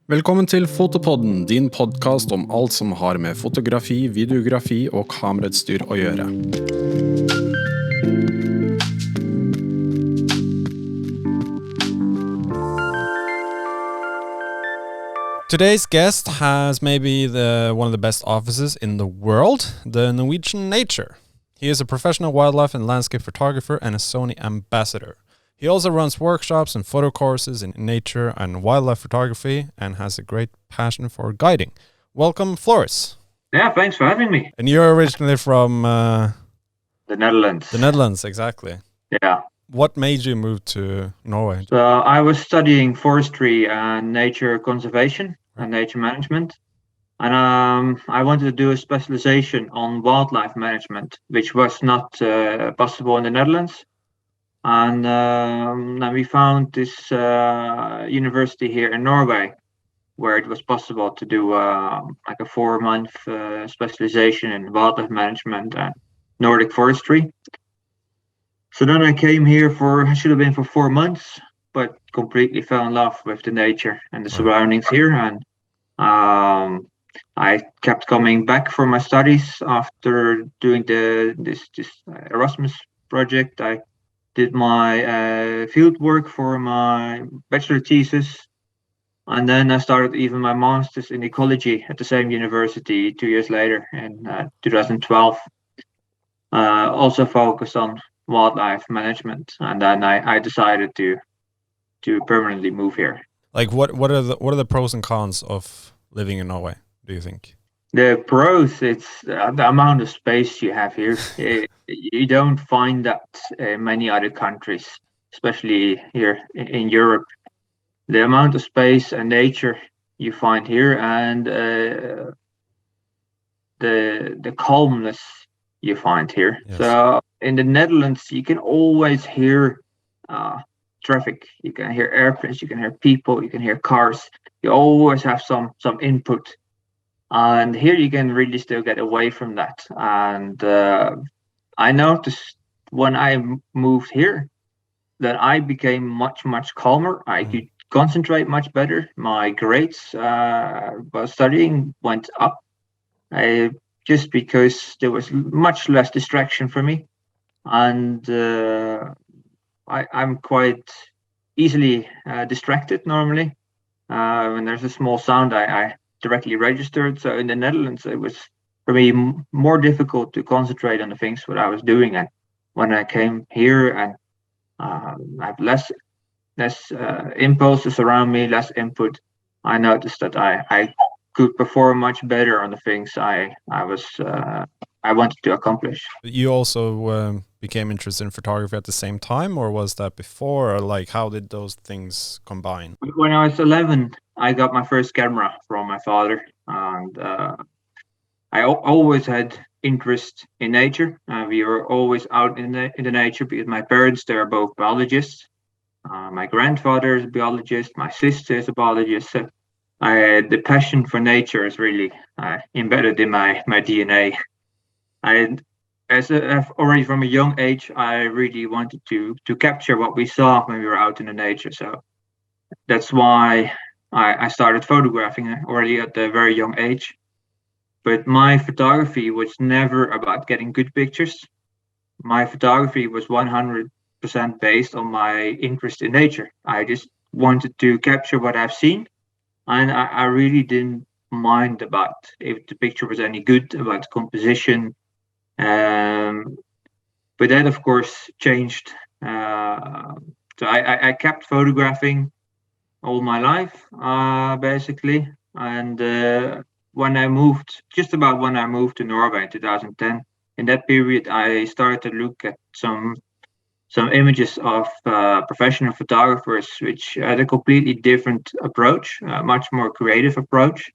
Velkommen til Fotopodden, din podcast om alt som har med fotografi, videografi og kamerautstyr å gjøre. Today's guest has maybe one of the best offices in the world, the Norwegian nature. He is a professional wildlife and landscape photographer and a Sony ambassador. He also runs workshops and photo courses in nature and wildlife photography and has a great passion for guiding. Welcome, Floris. Yeah, thanks for having me. And you're originally from... the Netherlands. The Netherlands, exactly. Yeah. What made you move to Norway? So I was studying forestry and nature conservation and nature management. And I wanted to do a specialization on wildlife management, which was not possible in the Netherlands. And then we found this university here in Norway where it was possible to do like a 4-month specialization in wildlife management and Nordic forestry. So then I came here I should have been for 4 months, but completely fell in love with the nature and the surroundings here. And I kept coming back for my studies after doing this Erasmus project. I did my field work for my bachelor thesis, and then I started even my master's in ecology at the same university 2 years later in 2012. Also focused on wildlife management, and then I decided to permanently move here. Like what are the pros and cons of living in Norway, do you think? The pros, it's the amount of space you have here. You don't find that in many other countries, especially here in Europe. The amount of space and nature you find here, and the calmness you find here. Yes. So in the Netherlands, you can always hear traffic. You can hear airplanes. You can hear people. You can hear cars. You always have some input. And here you can really still get away from that. And I noticed when I moved here that I became much calmer. I could concentrate much better. My grades while studying went up just because there was much less distraction for me. And I'm quite easily distracted normally. When there's a small sound, I directly registered. So in the Netherlands, it was for me more difficult to concentrate on the things what I was doing. And when I came here and I have less impulses around me, less input, I noticed that I could perform much better on the things I wanted to accomplish. You also became interested in photography at the same time, or was that before, or like how did those things combine? When I was 11, I got my first camera from my father, and I always had interest in nature. We were always out in the nature because my parents, they are both biologists. My grandfather is a biologist. My sister is a biologist. So the passion for nature is really embedded in my DNA. Already from a young age, I really wanted to capture what we saw when we were out in the nature. So that's why I started photographing already at a very young age. But my photography was never about getting good pictures. My photography was 100% based on my interest in nature. I just wanted to capture what I've seen. And I really didn't mind about if the picture was any good, about the composition. But that, of course, changed. So I kept photographing all my life, basically. And when I moved to Norway in 2010, in that period, I started to look at some images of professional photographers, which had a completely different approach, a much more creative approach.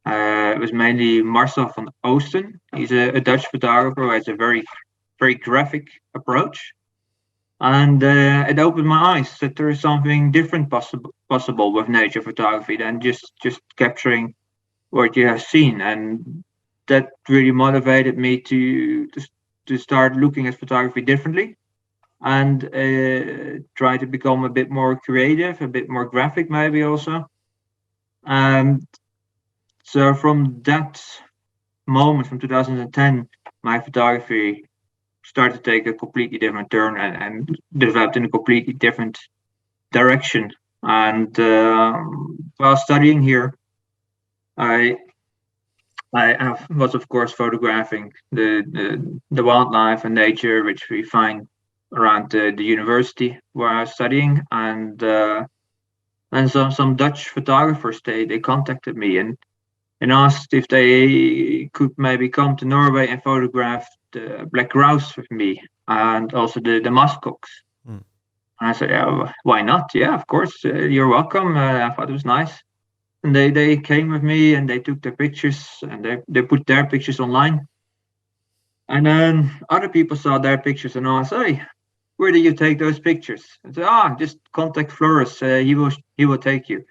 It was mainly Marcel van Oosten. He's a Dutch photographer who has a very, very graphic approach. And it opened my eyes that there is something different possible with nature photography than just capturing what you have seen. And that really motivated me to start looking at photography differently and try to become a bit more creative, a bit more graphic maybe also. And so from that moment, from 2010, my photography started to take a completely different turn and developed in a completely different direction. And while studying here, I was of course photographing the wildlife and nature which we find around the university where I was studying, and some Dutch photographers they contacted me and asked if they could maybe come to Norway and photograph the black grouse with me and also the muskox. Mm. And I said, yeah, why not? Yeah, of course, you're welcome. I thought it was nice. And they came with me and they took their pictures and they put their pictures online. And then other people saw their pictures and asked, hey, where did you take those pictures? I said, just contact Floris. He will take you.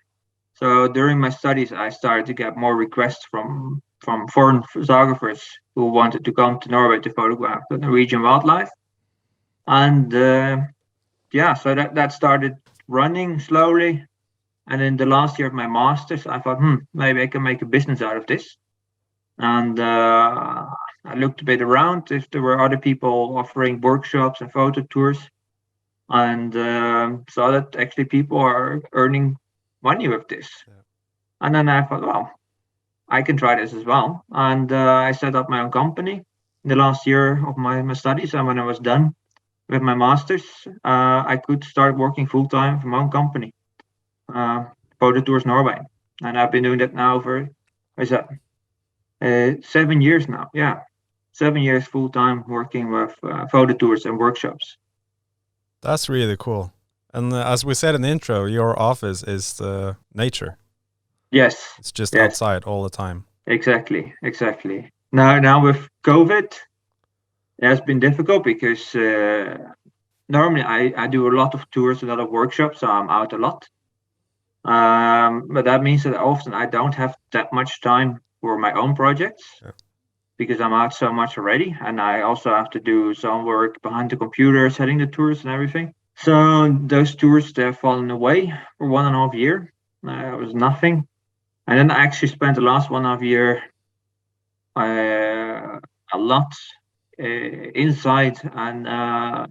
So during my studies, I started to get more requests from foreign photographers who wanted to come to Norway to photograph the Norwegian wildlife. And so that started running slowly. And in the last year of my master's, I thought, maybe I can make a business out of this. And I looked a bit around if there were other people offering workshops and photo tours, and saw that actually people are earning money with this. Yeah. And then I thought, well, I can try this as well. And I set up my own company in the last year of my studies. And when I was done with my master's, I could start working full time for my own company, Photo Tours Norway. And I've been doing that now for, 7 years now. Yeah, 7 years full time working with photo tours and workshops. That's really cool. And as we said in the intro, your office is the nature. Yes. It's just yes. outside all the time. Exactly. Now with COVID, it has been difficult because normally I do a lot of tours, a lot of workshops, so I'm out a lot. But that means that often I don't have that much time for my own projects. Yeah. Because I'm out so much already, and I also have to do some work behind the computer, setting the tours and everything. So those tours, they've fallen away for 1.5 years. It was nothing. And then I actually spent the last 1.5 year a lot inside and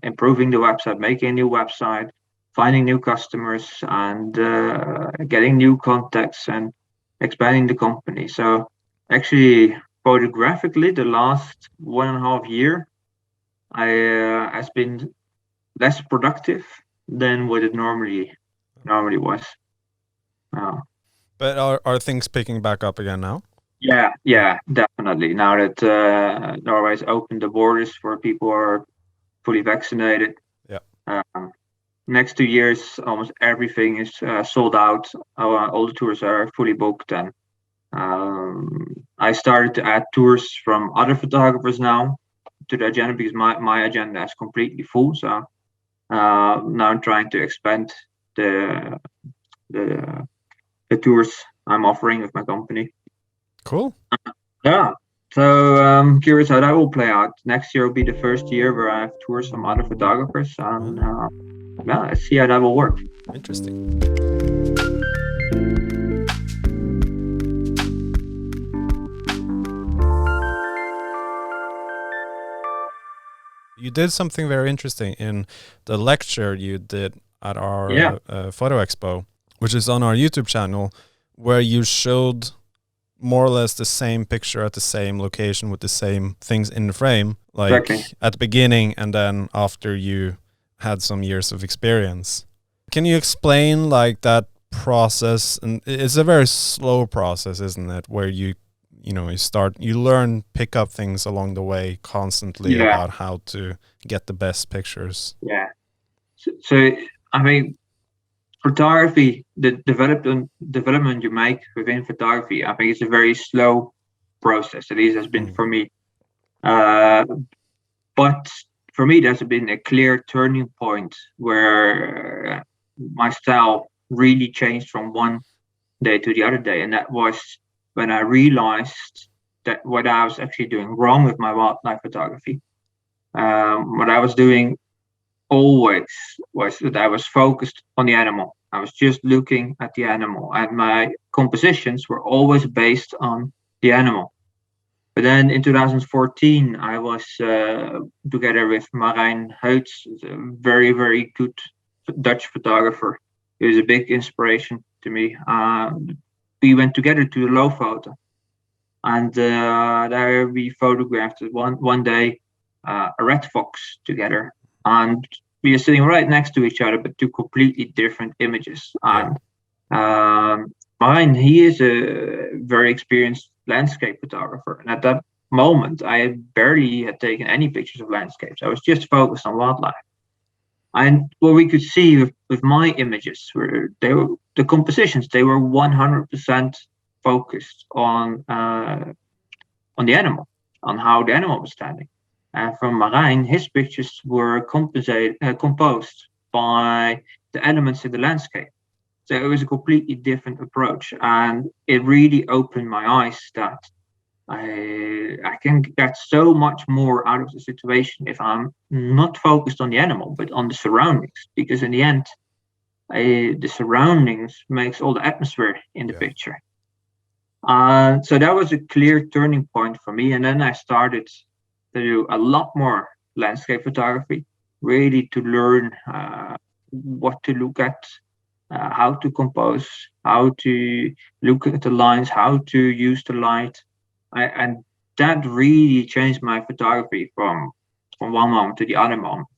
improving the website, making a new website, finding new customers, and getting new contacts and expanding the company. So actually, photographically, the last 1.5 year has been less productive than what it normally was. But are things picking back up again now? Yeah, definitely. Now that Norway's opened the borders for people who are fully vaccinated. Yeah. Next 2 years, almost everything is sold out. All the tours are fully booked, and I started to add tours from other photographers now to the agenda because my agenda is completely full. So now I'm trying to expand the tours I'm offering with my company. Cool. Yeah. So I'm curious how that will play out. Next year will be the first year where I have tours from other photographers, and let's see how that will work. Interesting. You did something very interesting in the lecture you did at our photo expo, which is on our YouTube channel, where you showed more or less the same picture at the same location with the same things in the frame, like at the beginning and then after you had some years of experience. Can you explain like that process? And it's a very slow process, isn't it? Where you learn, pick up things along the way constantly about how to get the best pictures. Yeah. So I mean, photography, the development you make within photography, I think it's a very slow process. At least has been for me. But for me, there's been a clear turning point where my style really changed from one day to the other day, and that was when I realized that what I was actually doing wrong with my wildlife photography. What I was doing always was that I was focused on the animal. I was just looking at the animal, and my compositions were always based on the animal. But then in 2014, I was together with Marijn Heuts, a very, very good Dutch photographer. He was a big inspiration to me. We went together to the Lofoten, and there we photographed one day a red fox together, and we are sitting right next to each other, but two completely different images. And Marijn, he is a very experienced landscape photographer, and at that moment, I barely had taken any pictures of landscapes. I was just focused on wildlife. And what we could see with my images were the compositions. They were 100% focused on the animal, on how the animal was standing. And from Marijn, his pictures were composed by the elements in the landscape. So it was a completely different approach, and it really opened my eyes that I can get so much more out of the situation if I'm not focused on the animal, but on the surroundings. Because in the end, the surroundings makes all the atmosphere in the picture. So that was a clear turning point for me. And then I started to do a lot more landscape photography, really to learn what to look at, how to compose, how to look at the lines, how to use the light. And that really changed my photography from one moment to the other moment.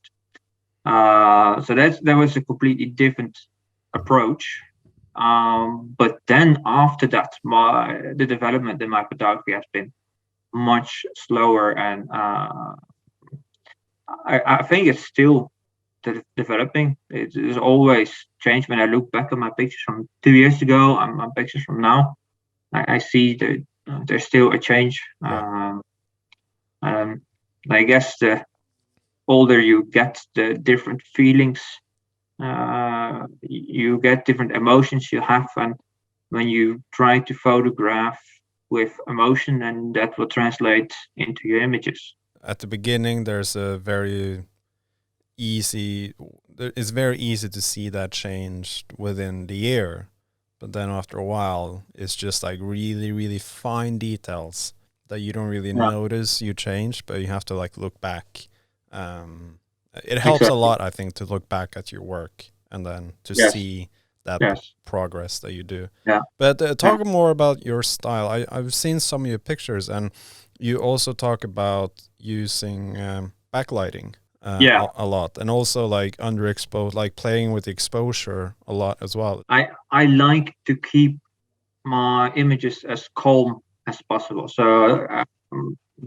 So that was a completely different approach. But then after that, the development in my photography has been much slower, and I think it's still developing. It's always changed. When I look back at my pictures from 2 years ago and my pictures from now, I see that there's still a change. I guess the older you get, the different feelings you get, different emotions you have, and when you try to photograph with emotion, and that will translate into your images. At the beginning, it's very easy to see that change within the year, but then after a while, it's just like really, really fine details that you don't really notice you change, but you have to like look back. It helps a lot, I think, to look back at your work and then to see that progress that you do. But talk more about your style. I've seen some of your pictures, and you also talk about using backlighting a lot, and also like underexposed, like playing with the exposure a lot as well. I like to keep my images as calm as possible, so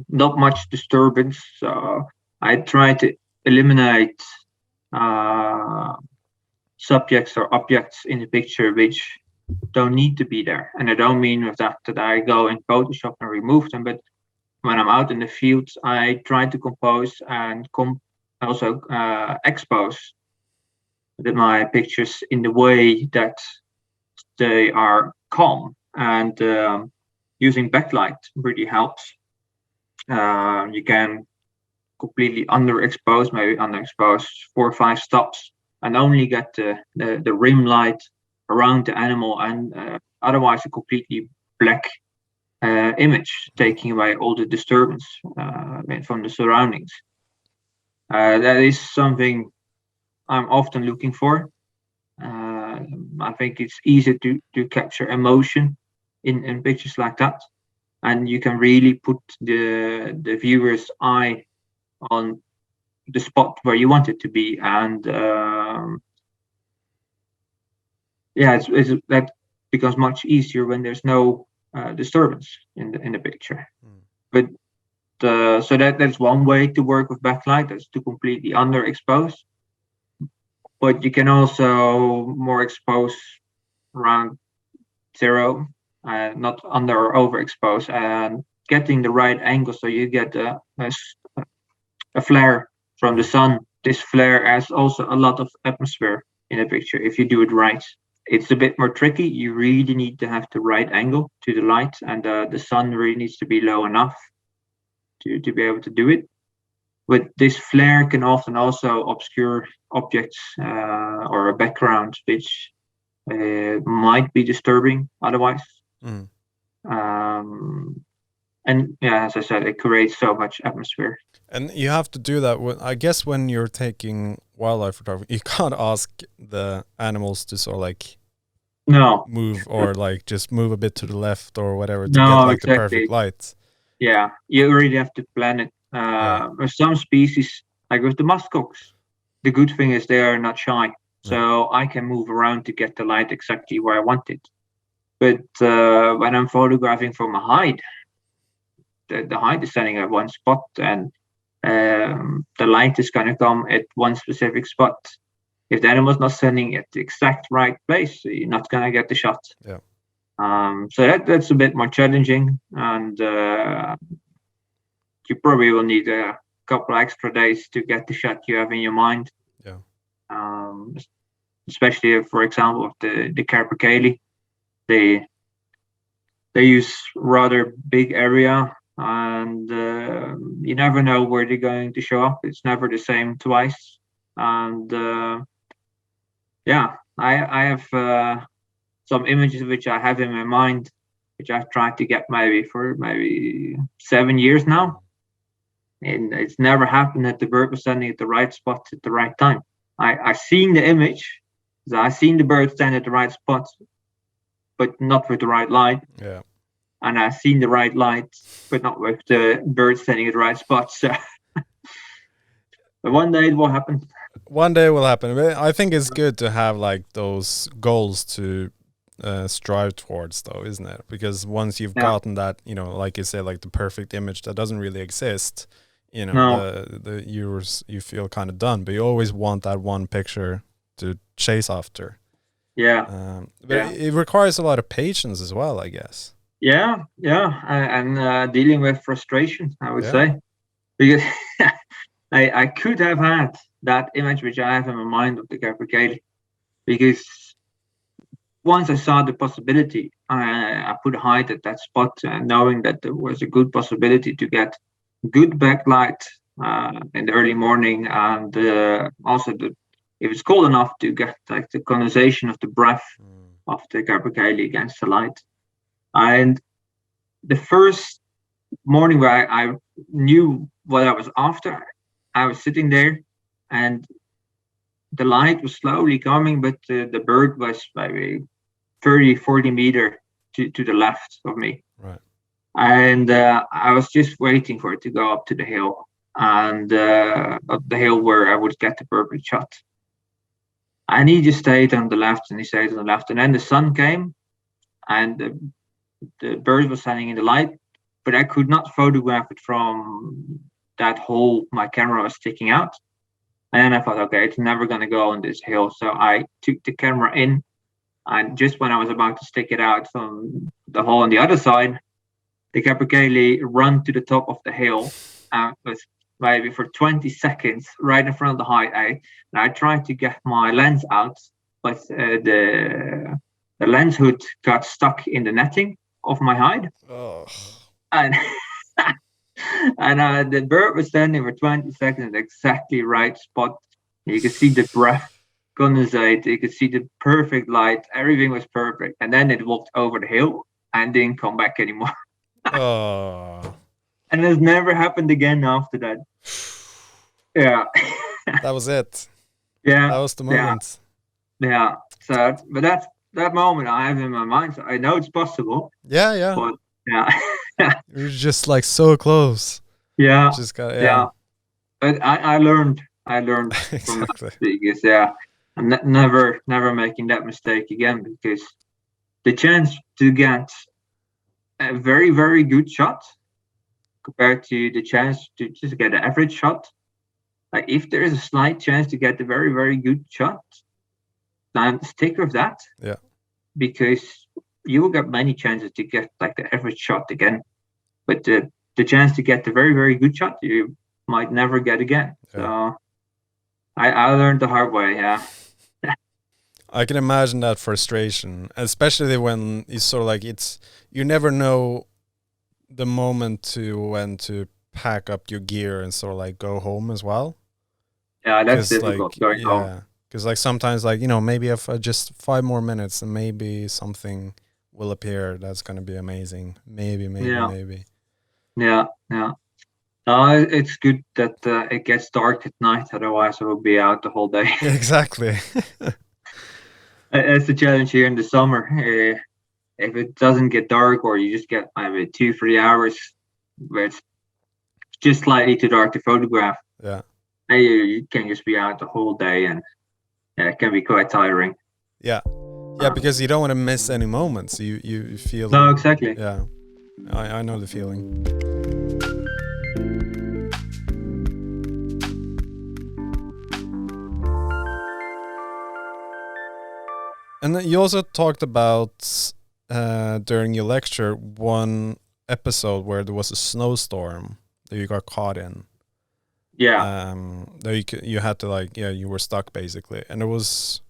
not much disturbance. So I try to eliminate subjects or objects in the picture which don't need to be there. And I don't mean with that I go in Photoshop and remove them, but when I'm out in the fields, I try to compose and also expose my pictures in the way that they are calm. And using backlight really helps. You can completely underexpose 4 or 5 stops, and only get the rim light around the animal, and otherwise a completely black image, taking away all the disturbance from the surroundings. That is something I'm often looking for. I think it's easy to capture emotion in pictures like that, and you can really put the viewer's eye on the spot where you want it to be. And that becomes much easier when there's no disturbance in the picture. But so that's one way to work with backlight, that's to completely underexpose. But you can also more expose around 0, not under or overexpose, and getting the right angle so you get a flare from the sun. This flare has also a lot of atmosphere in a picture if you do it right. It's a bit more tricky. You really need to have the right angle to the light, and the sun really needs to be low enough to be able to do it. But this flare can often also obscure objects or a background which might be disturbing otherwise. Mm. And yeah, as I said, it creates so much atmosphere. And you have to do that I guess when you're taking wildlife photography, you can't ask the animals to sort of like No, move or like just move a bit to the left or whatever to get no, like the exactly. perfect light. Yeah, you really have to plan it. With some species, like with the muskox, the good thing is they are not shy, so I can move around to get the light exactly where I want it. But when I'm photographing from a height, the height is standing at one spot, and the light is going to come at one specific spot. If the animal's not standing at the exact right place, you're not going to get the shot. Yeah. So that's a bit more challenging, and you probably will need a couple extra days to get the shot you have in your mind. Yeah. Especially if, for example, the capercaillie, they use rather big area, and you never know where they're going to show up. It's never the same twice, and yeah, I have some images which I have in my mind, which I've tried to get for maybe 7 years now. And it's never happened that the bird was standing at the right spot at the right time. I seen the image, so I seen the bird stand at the right spot, but not with the right light. Yeah. And I seen the right light, but not with the bird standing at the right spot. So but one day it will happen. One day it will happen. But I think it's good to have like those goals to strive towards, though, isn't it? Because once you've gotten that, you know, like you say, like the perfect image that doesn't really exist, you know, the you feel kind of done, but you always want that one picture to chase after. Yeah. But it requires a lot of patience as well, I guess. Yeah. And dealing with frustration, I would say, because I could have had that image which I have in my mind of the capercaillie, because once I saw the possibility, I put a height at that spot, knowing that there was a good possibility to get good backlight in the early morning, and also if it's cold enough to get like the condensation of the breath of the capercaillie against the light. And the first morning where I knew what I was after, I was sitting there, and the light was slowly coming, but the bird was maybe 30-40 meters to the left of me. Right. And I was just waiting for it to go up to the hill, and up the hill where I would get the perfect shot. And he just stayed on the left, and he stayed on the left. And then the sun came, and the bird was standing in the light, but I could not photograph it from that hole my camera was sticking out. And then I thought, okay, it's never going to go on this hill. So I took the camera in, and just when I was about to stick it out from the hole on the other side, the capercaillie ran to the top of the hill, and was maybe for 20 seconds right in front of the height. And I tried to get my lens out, but the lens hood got stuck in the netting of my hide. Oh. And and the bird was standing for 20 seconds at exactly right spot. You could see the breath condensate, you could see the perfect light, everything was perfect. And then it walked over the hill and didn't come back anymore. Oh. And it's never happened again after that. Yeah. That was it. Yeah. That was the moment. Yeah. So, but that moment I have in my mind. So I know it's possible. Yeah. But yeah. You're just like so close. Yeah. Just got But I learned exactly. from that, because I'm never making that mistake again, because the chance to get a very, very good shot compared to the chance to just get an average shot, like if there is a slight chance to get a very, very good shot, then stick with that. Yeah. Because you will get many chances to get like the average shot again, but the chance to get the very, very good shot you might never get again. So I learned the hard way. Yeah. I can imagine that frustration, especially when it's sort of like you never know the moment when to pack up your gear and sort of like go home as well. Yeah, that's difficult going home. Because like sometimes, like, you know, maybe if just 5 more minutes and maybe something will appear that's going to be amazing. Maybe. Yeah. It's good that it gets dark at night. Otherwise, I will be out the whole day. Exactly. It's the challenge here in the summer. If it doesn't get dark, or you just get maybe 2-3 hours where it's just slightly too dark to photograph, Yeah. you can just be out the whole day, and it can be quite tiring. Yeah, because you don't want to miss any moments. You feel. No, exactly. Yeah, I know the feeling. And then you also talked about during your lecture one episode where there was a snowstorm that you got caught in. Yeah. That you had to, like, you were stuck basically, and it was,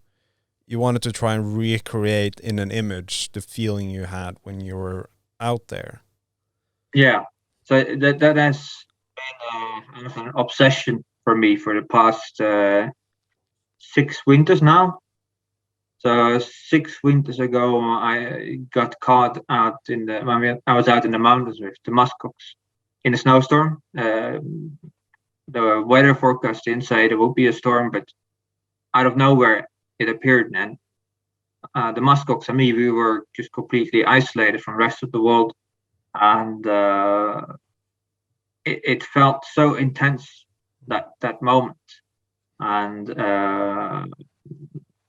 you wanted to try and recreate in an image the feeling you had when you were out there. Yeah. So that has been an obsession for me for the past 6 winters now. So 6 winters ago, I got caught out I was out in the mountains with the muskox in a snowstorm. The weather forecast didn't say there would be a storm, but out of nowhere it appeared. And the muskox and me, we were just completely isolated from the rest of the world, and it felt so intense, that moment, and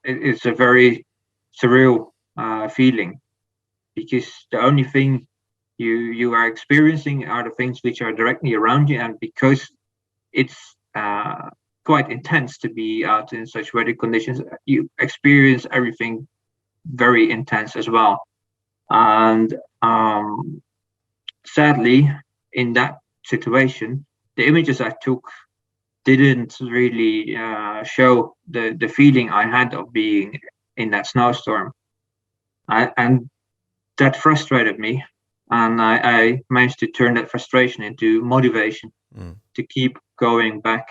it's a very surreal feeling, because the only thing you are experiencing are the things which are directly around you, and because it's quite intense to be out in such weather conditions, you experience everything very intense as well. And sadly, in that situation, the images I took didn't really show the feeling I had of being in that snowstorm, and that frustrated me. And I managed to turn that frustration into motivation to keep going back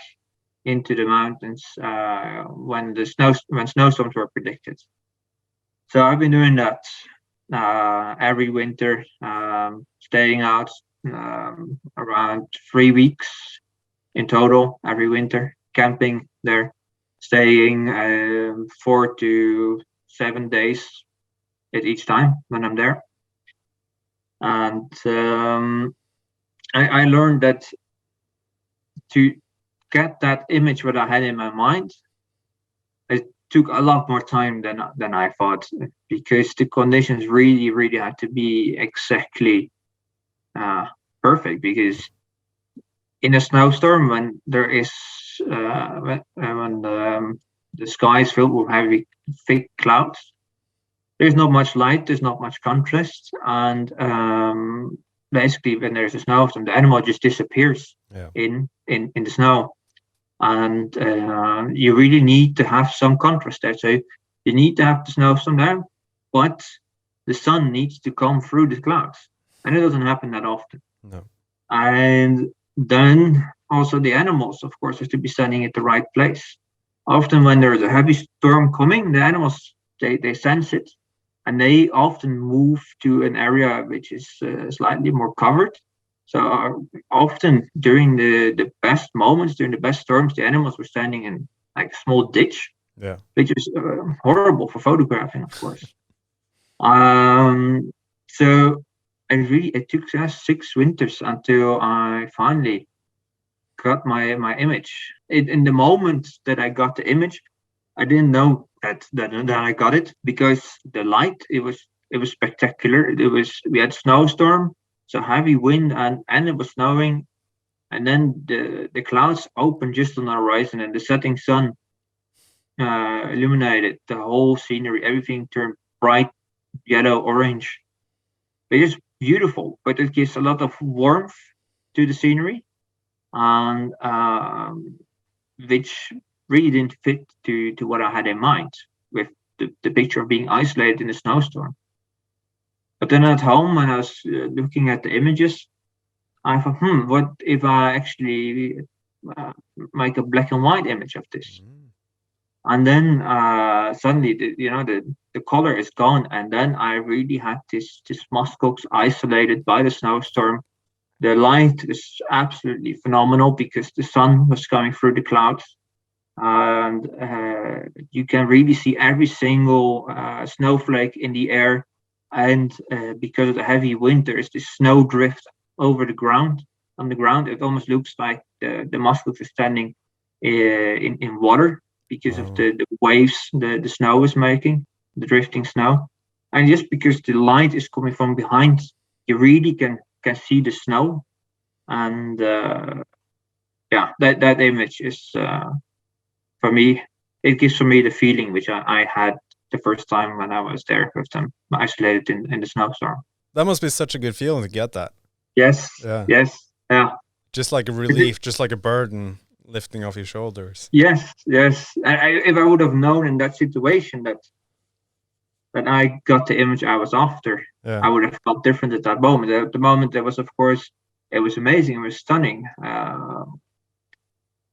into the mountains when snowstorms were predicted. So I've been doing that every winter, staying out around 3 weeks in total every winter, camping there, staying 4 to 7 days at each time when I'm there. And I learned that to get that image what I had in my mind, it took a lot more time than I thought, because the conditions really had to be exactly perfect. Because in a snowstorm, when there is when the sky is filled with heavy, thick clouds, there's not much light, there's not much contrast, and basically when there's a snowstorm, the animal just disappears in the snow. And you really need to have some contrast there. So you need to have the snowstorm there, but the sun needs to come through the clouds, and it doesn't happen that often. No. And then also the animals, of course, have to be standing at the right place. Often when there's a heavy storm coming, the animals, they sense it, and they often move to an area which is slightly more covered. So often during the best moments, during the best storms, the animals were standing in like a small ditch, which is horrible for photographing, of course. So it took us 6 winters until I finally got my image. In the moment that I got the image, I didn't know that I got it, because the light, it was spectacular. We had snowstorm, so heavy wind, and it was snowing, and then the clouds opened just on the horizon, and the setting sun illuminated the whole scenery. Everything turned bright yellow, orange. It is beautiful, but it gives a lot of warmth to the scenery, and which really didn't fit to what I had in mind with the picture of being isolated in a snowstorm. But then at home, when I was looking at the images, I thought, what if I actually make a black and white image of this? And then suddenly, the color is gone. And then I really had this muskox isolated by the snowstorm. The light is absolutely phenomenal because the sun was coming through the clouds. And you can really see every single snowflake in the air. And because of the heavy winters, the snow drift over the ground. On the ground, it almost looks like the muskox is standing in water because of the waves the snow is making, the drifting snow. And just because the light is coming from behind, you really can see the snow. And that image is, for me, it gives for me the feeling which I had the first time when I was there with them, isolated in the snowstorm. That must be such a good feeling to get that. Yes. Yeah. Yes. Yeah. Just like a relief, just like a burden lifting off your shoulders. Yes. Yes. If I would have known in that situation that I got the image I was after, I would have felt different at that moment. At the moment, there was, of course, it was amazing. It was stunning.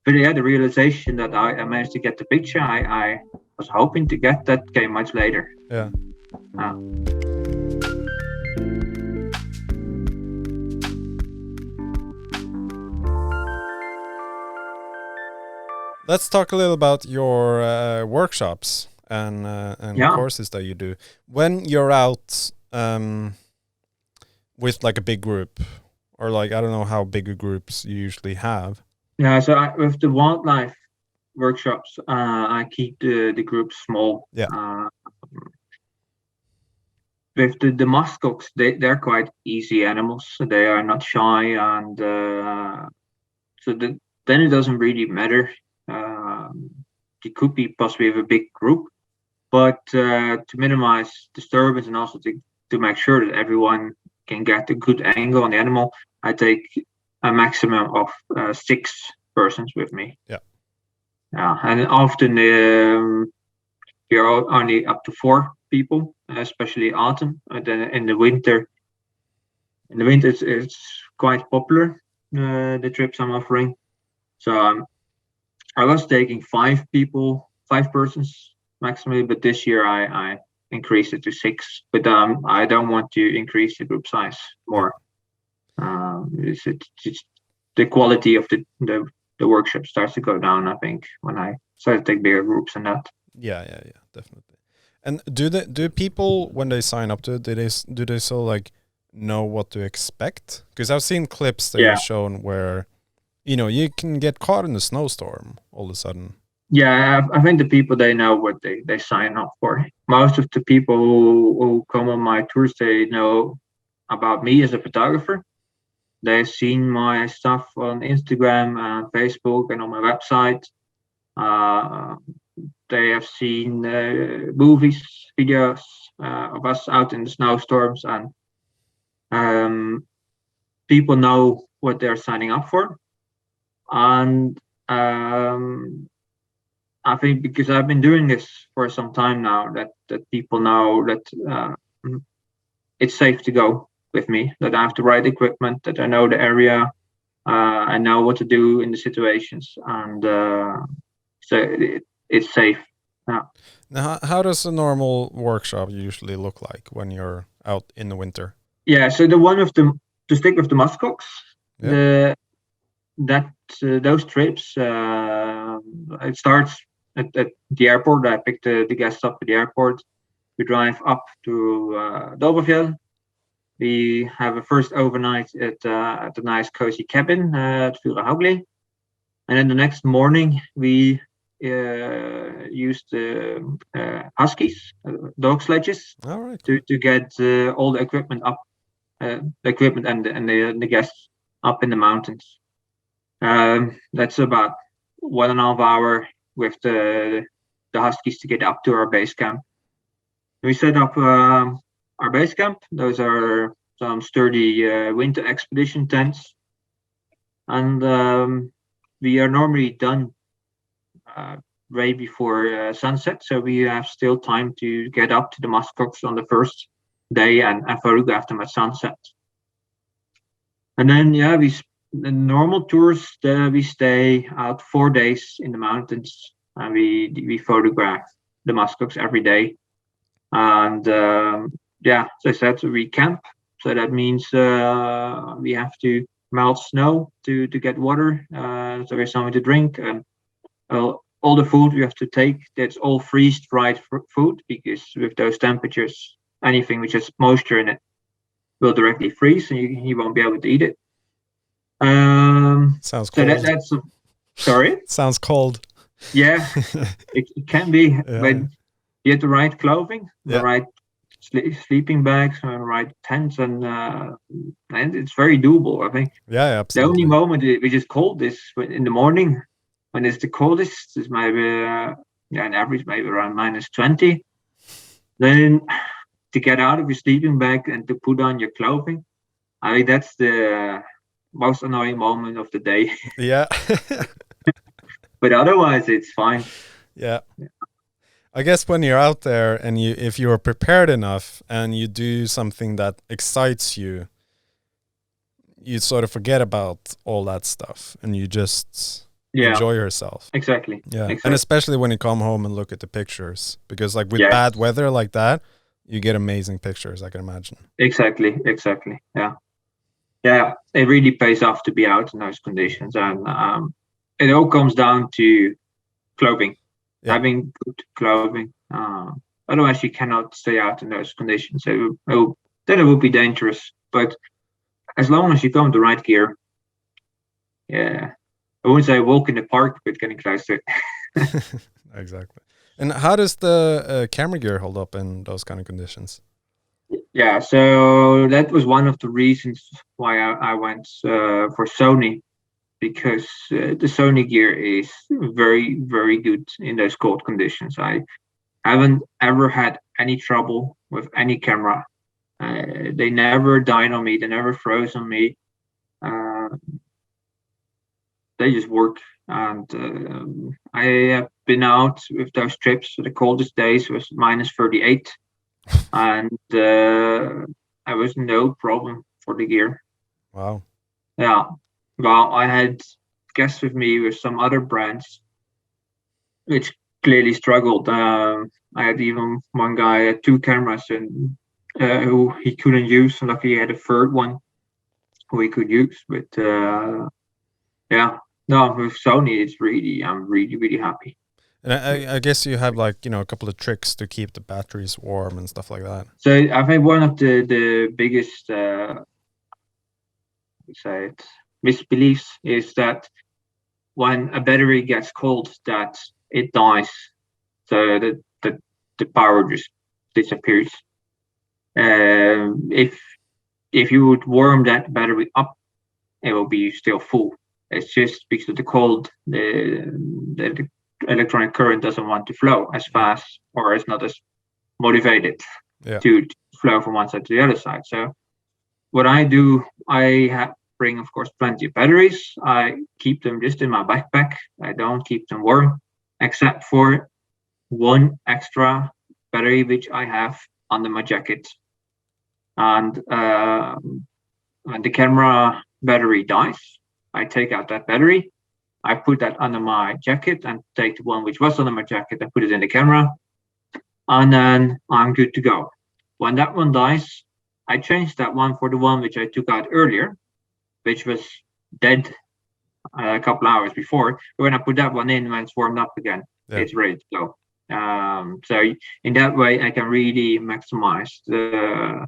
But yeah, the realization that I managed to get the picture I was hoping to get, that came much later. Yeah. Let's talk a little about your workshops and courses that you do. When you're out with like a big group, or like, I don't know how big groups you usually have. Yeah, so with the wildlife workshops, I keep the group small. Yeah. With the muskox, they're quite easy animals. So they are not shy, and then it doesn't really matter. It could be possibly with a big group, but to minimize disturbance and also to make sure that everyone can get a good angle on the animal, I take a maximum of 6 persons with me. Yeah. And often you're only up to 4 people, especially autumn. And then in the winter, it's quite popular, the trips I'm offering. So I was taking 5 persons maximally, but this year I increased it to 6. But I don't want to increase the group size more. It's the quality of the workshop starts to go down, I think, when I start to take bigger groups and that. Yeah, definitely. And do people, when they sign up to it, do they so like know what to expect? Because I've seen clips that you've shown where, you can get caught in a snowstorm all of a sudden. Yeah, I think the people, they know what they sign up for. Most of the people who come on my tours, they know about me as a photographer. They've seen my stuff on Instagram and Facebook and on my website. They have seen movies, videos of us out in the snowstorms, and people know what they're signing up for. And I think because I've been doing this for some time now, that people know that it's safe to go with me, that I have the right equipment, that I know the area, I know what to do in the situations, and so it's safe. Yeah. Now, how does a normal workshop usually look like when you're out in the winter? Yeah, so the one with to stick with the muskox, those trips, it starts at the airport. I pick the guests up at the airport. We drive up to Dobberfjell. We have a first overnight at a nice cozy cabin at Furahogli. And then the next morning we used huskies, dog sledges, to get all the equipment up, the equipment and the guests up in the mountains. That's about 1.5 hours with the huskies to get up to our base camp. We set up our base camp. Those are some sturdy winter expedition tents, and we are normally done right before sunset, so we have still time to get up to the muskox on the first day and photograph them at sunset. And then the normal tours, we stay out 4 days in the mountains. and we photograph the muskox every day. And yeah, as I said, we camp. So that means we have to melt snow to get water. So there's something to drink, and all the food we have to take, that's all freeze-dried food, because with those temperatures, anything which has moisture in it will directly freeze, and you won't be able to eat it. Sounds so cold. that's sorry. Sounds cold. Yeah, it can be, Yeah. but you have the right clothing, the Yeah. right sleeping bags, and right tents, and it's very doable, I think. Yeah, The only absolutely. moment which is cold is in the morning, when it's the coldest. It's maybe an average maybe around -20. Then to get out of your sleeping bag and to put on your clothing, I think that's the most annoying moment of the day. Yeah. But otherwise, it's fine. Yeah. I guess when you're out there and if you are prepared enough and you do something that excites you, you sort of forget about all that stuff and you just enjoy yourself. Exactly. Yeah. Exactly. And especially when you come home and look at the pictures, because like with Yes. bad weather like that, you get amazing pictures, I can imagine. Exactly. Yeah. Yeah, it really pays off to be out in those conditions, and it all comes down to clothing. Yeah. Having good clothing. Otherwise, you cannot stay out in those conditions. Then it would be dangerous. But as long as you come with the right gear, yeah, I wouldn't say walk in the park, but getting close to it. Exactly. And how does the camera gear hold up in those kind of conditions? Yeah, so that was one of the reasons why I went for Sony, because the Sony gear is very, very good in those cold conditions. I haven't ever had any trouble with any camera. They never died on me. They never froze on me. They just work. And I have been out with those trips. The coldest days was -38. And I was no problem for the gear. Wow. Yeah. Well, I had guests with me with some other brands, which clearly struggled. I had even one guy had 2 cameras and who he couldn't use. Luckily, he had a third one who he could use. But yeah, no, with Sony, I'm really, really happy. And I guess you have like, a couple of tricks to keep the batteries warm and stuff like that. So I think one of the biggest misbeliefs is that when a battery gets cold, that it dies, so that the power just disappears. If you would warm that battery up, it will be still full. It's just because of the cold, the electronic current doesn't want to flow as fast, or is not as motivated to flow from one side to the other side. So what I do, I bring, of course, plenty of batteries. I keep them just in my backpack. I don't keep them warm, except for one extra battery which I have under my jacket. And when the camera battery dies, I take out that battery, I put that under my jacket, and take the one which was under my jacket and put it in the camera, and then I'm good to go. When that one dies, I change that one for the one which I took out earlier, which was dead a couple hours before. But when I put that one in, when it's warmed up again, it's ready to go. So in that way, I can really maximize the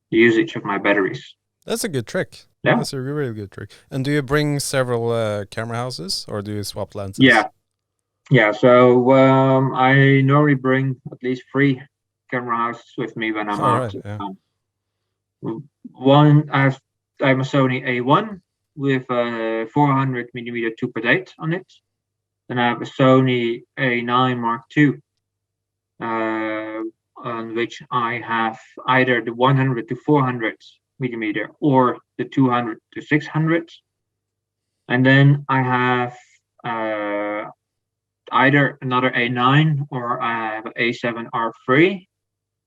usage of my batteries. That's a good trick. Yeah, that's a really good trick. And do you bring several camera houses, or do you swap lenses? Yeah. So I normally bring at least 3 camera houses with me when I'm out. Right, One, I have a Sony A1 with a 400mm 2.8 on it. Then I have a Sony A9 Mark II, on which I have either the 100 to 400mm or the 200 to 600. And then I have either another A9 or I have an A7R3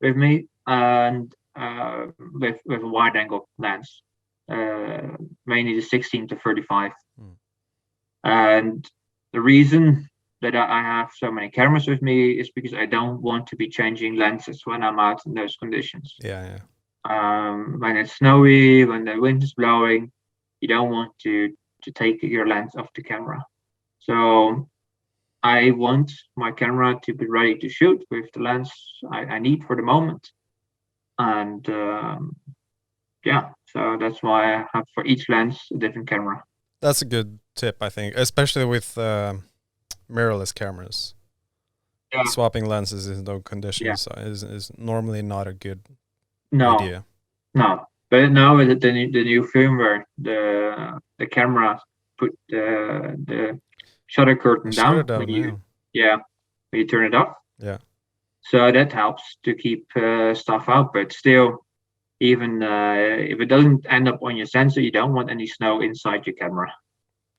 with me, and with a wide angle lens, mainly the 16 to 35. And the reason that I have so many cameras with me is because I don't want to be changing lenses when I'm out in those conditions. Yeah. When it's snowy, when the wind is blowing, you don't want to take your lens off the camera. So I want my camera to be ready to shoot with the lens I need for the moment. And so that's why I have for each lens a different camera. That's a good tip, I think, especially with mirrorless cameras. Yeah. Swapping lenses in those conditions is normally not a good idea. No, but now with the new firmware, the camera put the shutter curtain down when you turn it off. Yeah. So that helps to keep stuff out, but still, even if it doesn't end up on your sensor, you don't want any snow inside your camera.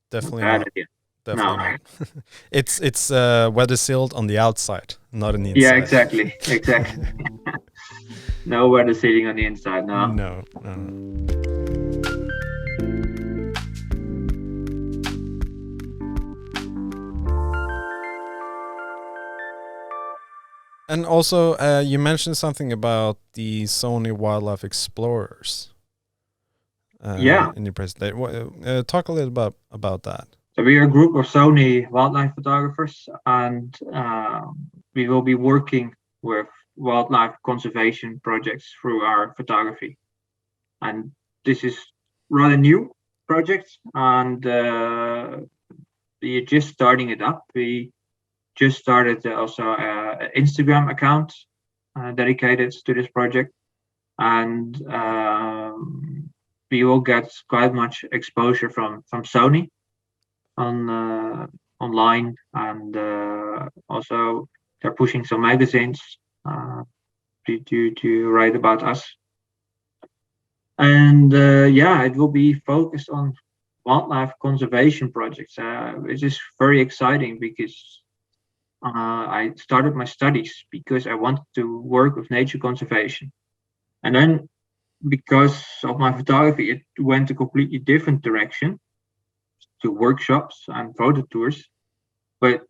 Definitely not. Idea. Definitely not. It's weather sealed on the outside, not on the inside. Yeah, exactly. No weather sealing on the inside. No. And also, you mentioned something about the Sony Wildlife Explorers. In your presentation, talk a little about that. So we are a group of Sony wildlife photographers, and we will be working with wildlife conservation projects through our photography. And this is rather new project, and we are just starting it up. We just started also an Instagram account dedicated to this project, and we will get quite much exposure from Sony on online, and also they're pushing some magazines to write about us. And it will be focused on wildlife conservation projects, which is very exciting because I started my studies because I wanted to work with nature conservation. And then because of my photography, it went a completely different direction to workshops and photo tours. But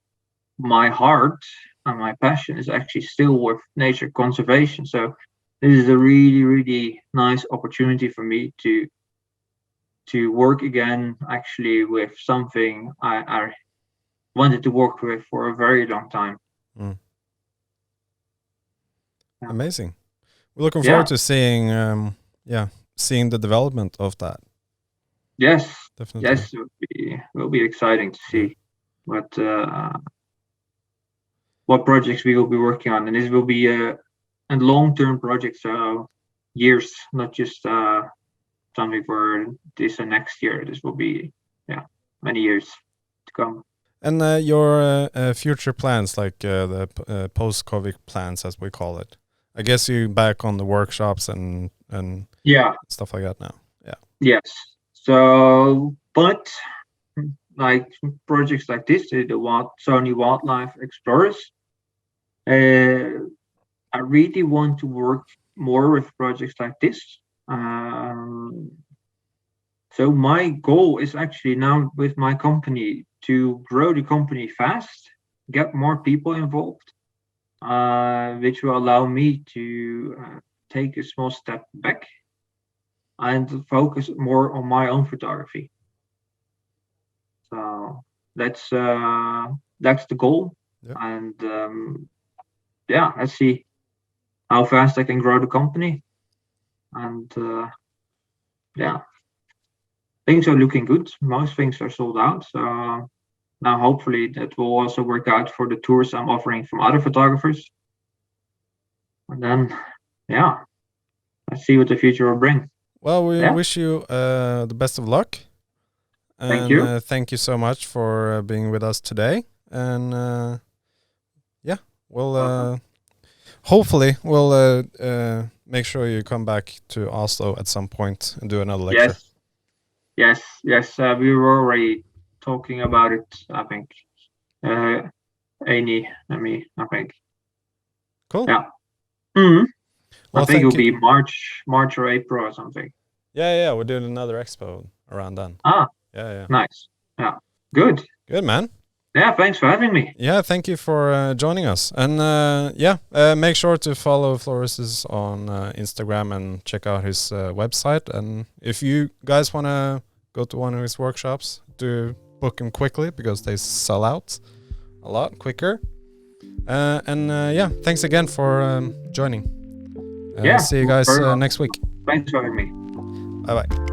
my heart and my passion is actually still with nature conservation. So this is a really, really nice opportunity for me to work again actually with something I wanted to work with for a very long time. Amazing. We're looking forward to seeing seeing the development of that. Yes, definitely. Yes, it will be exciting to see what projects we will be working on, and this will be a long-term project, so years, not just something for this and next year. This will be many years to come. And your future plans, like the post-COVID plans, as we call it. I guess you're back on the workshops and stuff like that now. Yeah. Yes. So, but like projects like this, the Sony Wildlife Explorers, I really want to work more with projects like this. So my goal is actually now with my company to grow the company fast, get more people involved, which will allow me to take a small step back and focus more on my own photography. So that's the goal. Yeah. And let's see how fast I can grow the company. And things are looking good. Most things are sold out. So now hopefully that will also work out for the tours I'm offering from other photographers. And then, let's see what the future will bring. Well, we wish you the best of luck. And, thank you. Thank you so much for being with us today. And we'll hopefully we'll make sure you come back to Oslo at some point and do another lecture. Yes. We were already talking about it, I think. Amy and me, I think. Cool. Yeah. Mm-hmm. Well, I think it'll be March or April or something. Yeah. We're doing another expo around then. Ah. Yeah. Nice. Yeah. Good, man. Yeah, thanks for having me. Yeah, thank you for joining us. And make sure to follow Floris on Instagram and check out his website. And if you guys want to go to one of his workshops, do book him quickly because they sell out a lot quicker. Thanks again for joining. See you guys next week. Thanks for having me. Bye-bye.